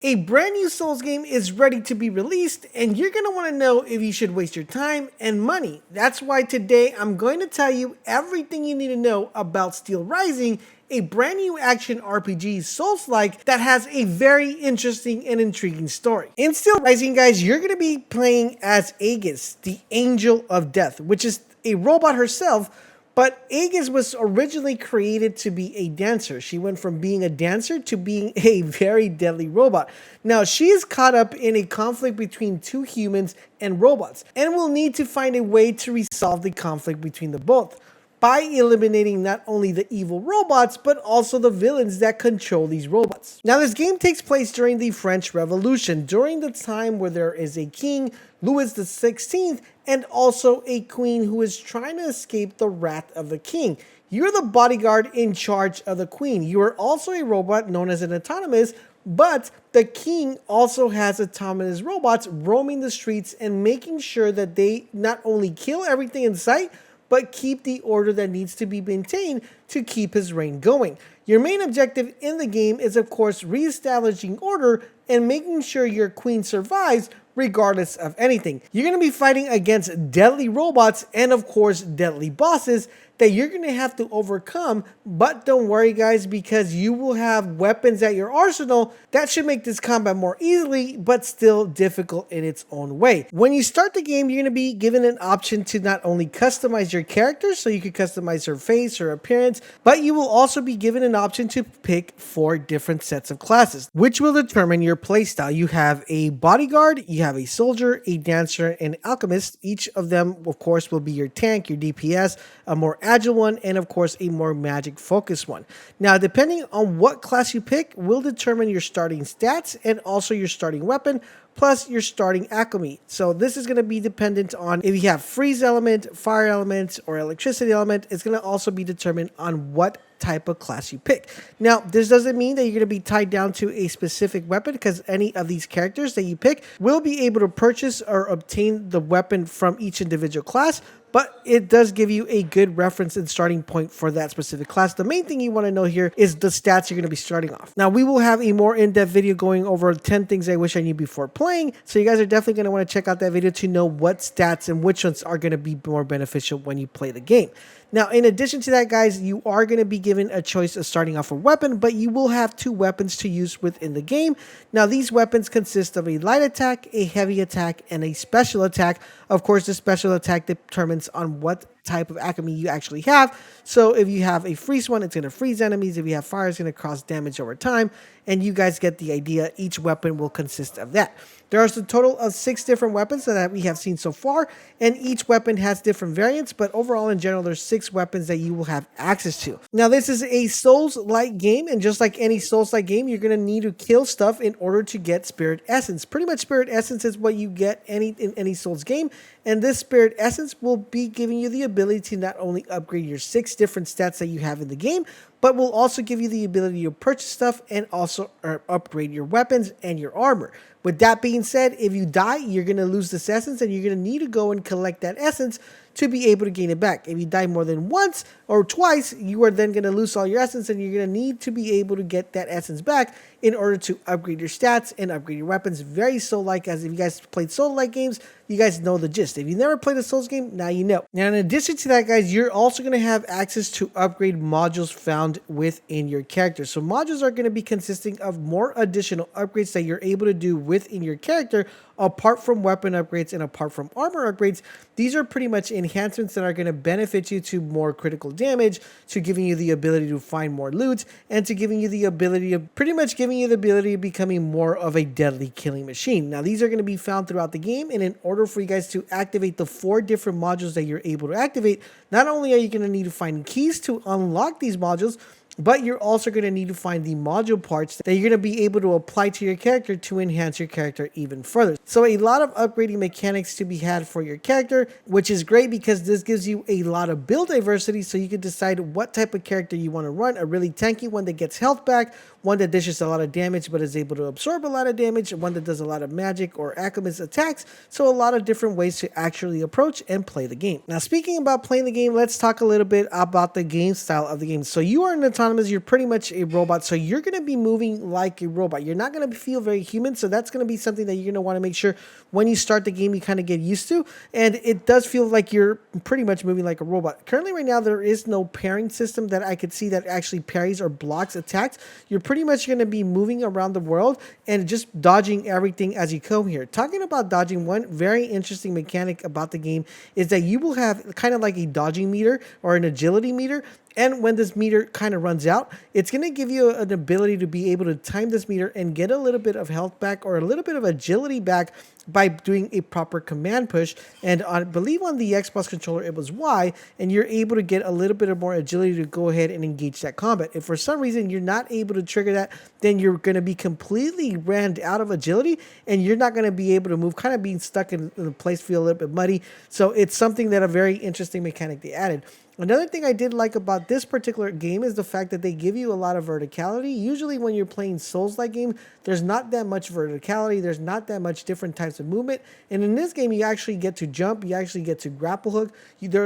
A brand new Souls game is ready to be released, and you're going to want to know if you should waste your time and money. That's why today I'm going to tell you everything you need to know about Steelrising, a brand new action RPG Souls-like that has a very interesting and intriguing story. In Steelrising, guys, you're going to be playing as Aegis, the Angel of Death, which is a robot herself. But Aegis was originally created to be a dancer. She went from being a dancer to being a very deadly robot. Now, she is caught up in a conflict between two humans and robots, and will need to find a way to resolve the conflict between the both by eliminating not only the evil robots, but also the villains that control these robots. Now, this game takes place during the French Revolution, during the time where there is a King Louis XVI and also a queen who is trying to escape the wrath of the king. You're the bodyguard in charge of the queen. You are also a robot known as an autonomous, but the king also has autonomous robots roaming the streets and making sure that they not only kill everything in sight, but keep the order that needs to be maintained to keep his reign going. Your main objective in the game is, of course, reestablishing order and making sure your queen survives regardless of anything. You're going to be fighting against deadly robots and, of course, deadly bosses that you're going to have to overcome. But don't worry, guys, because you will have weapons at your arsenal that should make this combat more easily, but still difficult in its own way. When you start the game, you're going to be given an option to not only customize your character, so you can customize her face, her appearance, but you will also be given an option to pick 4 different sets of classes, which will determine your playstyle. You have a bodyguard, you have a soldier, a dancer, and alchemist. Each of them, of course, will be your tank, your DPS, a more agile one, and of course a more magic focused one. Now, depending on what class you pick will determine your starting stats and also your starting weapon, plus your starting alchemy. So this is going to be dependent on if you have freeze element, fire element, or electricity element. It's going to also be determined on what type of class you pick. Now, this doesn't mean that you're going to be tied down to a specific weapon, because any of these characters that you pick will be able to purchase or obtain the weapon from each individual class, but it does give you a good reference and starting point for that specific class. The main thing you want to know here is the stats you're going to be starting off. Now, we will have a more in-depth video going over 10 things I wish I knew before playing, so you guys are definitely going to want to check out that video to know what stats and which ones are going to be more beneficial when you play the game. Now, in addition to that, guys, you are going to be given a choice of starting off a weapon, but you will have 2 weapons to use within the game. Now, these weapons consist of a light attack, a heavy attack, and a special attack. Of course, the special attack determines on what type of alchemy you actually have. So if you have a freeze one, it's going to freeze enemies. If you have fire, it's going to cause damage over time. And you guys get the idea. Each weapon will consist of that. There are a total of 6 different weapons that we have seen so far, and each weapon has different variants, but overall in general, there's 6 weapons that you will have access to. Now, this is a Souls-like game, and just like any Souls-like game, you're going to need to kill stuff in order to get Spirit Essence. Pretty much Spirit Essence is what you get in any Souls game, and this Spirit Essence will be giving you the ability to not only upgrade your 6 different stats that you have in the game, but will also give you the ability to purchase stuff and also upgrade your weapons and your armor. With that being said, if you die, you're going to lose this essence, and you're going to need to go and collect that essence to be able to gain it back. If you die more than once or twice, you are then going to lose all your essence, and you're going to need to be able to get that essence back in order to upgrade your stats and upgrade your weapons. Very Soul-like, as if you guys played Soul-like games, you guys know the gist. If you never played a Souls game, now you know. Now, in addition to that, guys, you're also going to have access to upgrade modules found within your character. So modules are going to be consisting of more additional upgrades that you're able to do within your character, apart from weapon upgrades and apart from armor upgrades. These are pretty much enhancements that are going to benefit you to more critical damage, to giving you the ability to find more loot, and to giving you the ability of becoming more of a deadly killing machine. Now, these are going to be found throughout the game, and in order for you guys to activate the 4 different modules that you're able to activate, not only are you going to need to find keys to unlock these modules, but you're also going to need to find the module parts that you're going to be able to apply to your character to enhance your character even further. So a lot of upgrading mechanics to be had for your character, which is great because this gives you a lot of build diversity, so you can decide what type of character you want to run. A really tanky one that gets health back, one that dishes a lot of damage but is able to absorb a lot of damage, one that does a lot of magic or alchemist attacks. So a lot of different ways to actually approach and play the game. Now, speaking about playing the game, let's talk a little bit about the game style of the game. So you are an autonomous autonomous, you're pretty much a robot, so you're going to be moving like a robot. You're not going to feel very human, so that's going to be something that you're going to want to make sure when you start the game you kind of get used to, and it does feel like you're pretty much moving like a robot. Currently right now there is no parrying system that I could see that actually parries or blocks attacks. You're pretty much going to be moving around the world and just dodging everything as you go here. Talking about dodging, one very interesting mechanic about the game is that you will have kind of like a dodging meter or an agility meter, and when this meter kind of runs out, it's going to give you an ability to be able to time this meter and get a little bit of health back or a little bit of agility back by doing a proper command push. And I believe on the Xbox controller it was Y, and you're able to get a little bit of more agility to go ahead and engage that combat. If for some reason you're not able to trigger that, then you're going to be completely rammed out of agility and you're not going to be able to move, kind of being stuck in the place, feel a little bit muddy. So it's something that a very interesting mechanic they added. Another thing I did like about this particular game is the fact that they give you a lot of verticality. Usually when you're playing Souls-like game, there's not that much verticality. There's not that much different types of movement. And in this game, you actually get to jump. You actually get to grapple hook.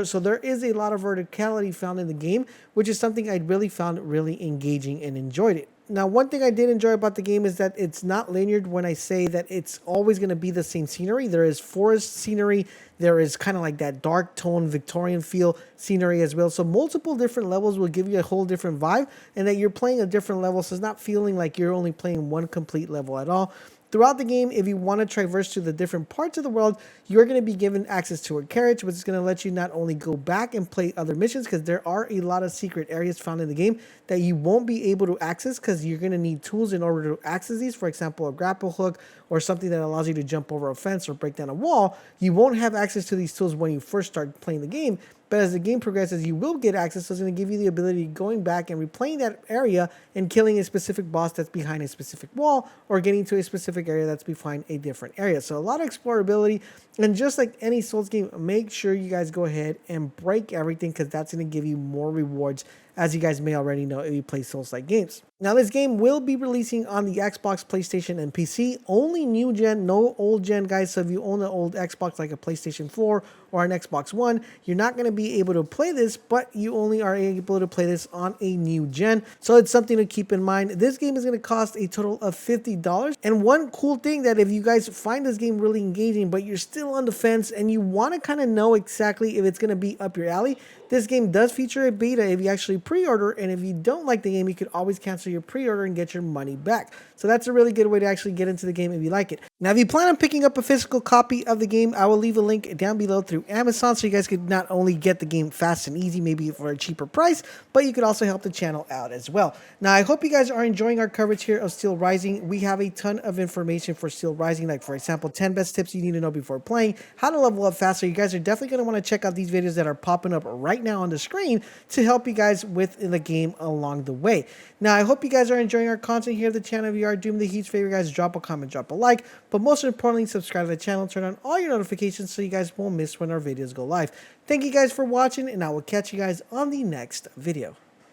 So there is a lot of verticality found in the game, which is something I really found really engaging and enjoyed it. Now, one thing I did enjoy about the game is that it's not linear when I say that it's always going to be the same scenery. There is forest scenery. There is kind of like that dark tone Victorian feel scenery as well. So multiple different levels will give you a whole different vibe, and that you're playing a different level. So it's not feeling like you're only playing one complete level at all. Throughout the game, if you want to traverse to the different parts of the world, you're going to be given access to a carriage, which is going to let you not only go back and play other missions, because there are a lot of secret areas found in the game that you won't be able to access because you're going to need tools in order to access these. For example, a grapple hook or something that allows you to jump over a fence or break down a wall. You won't have access to these tools when you first start playing the game. But as the game progresses, you will get access, so it's going to give you the ability of going back and replaying that area and killing a specific boss that's behind a specific wall, or getting to a specific area that's behind a different area. So a lot of explorability, and just like any Souls game, make sure you guys go ahead and break everything, because that's going to give you more rewards, as you guys may already know if you play Souls-like games. Now, this game will be releasing on the Xbox, PlayStation, and PC. Only new gen, no old gen, guys. So if you own an old Xbox like a PlayStation 4 or an Xbox One, you're not going to be able to play this, but you only are able to play this on a new gen. So it's something to keep in mind. This game is going to cost a total of $50. And one cool thing, that if you guys find this game really engaging, but you're still on the fence and you want to kind of know exactly if it's going to be up your alley, this game does feature a beta if you actually pre-order, and if you don't like the game, you could always cancel your pre-order and get your money back. So that's a really good way to actually get into the game if you like it. Now, if you plan on picking up a physical copy of the game, I will leave a link down below through Amazon, so you guys could not only get the game fast and easy, maybe for a cheaper price, but you could also help the channel out as well. Now, I hope you guys are enjoying our coverage here of Steelrising. We have a ton of information for Steelrising, like, for example, 10 best tips you need to know before playing, how to level up faster. You guys are definitely going to want to check out these videos that are popping up right now on the screen to help you guys with the game along the way. Now, I hope you guys are enjoying our content here at the channel. If you are, do me the huge favor, guys, drop a comment, drop a like, but most importantly, subscribe to the channel, turn on all your notifications so you guys won't miss when our videos go live. Thank you guys for watching, and I will catch you guys on the next video.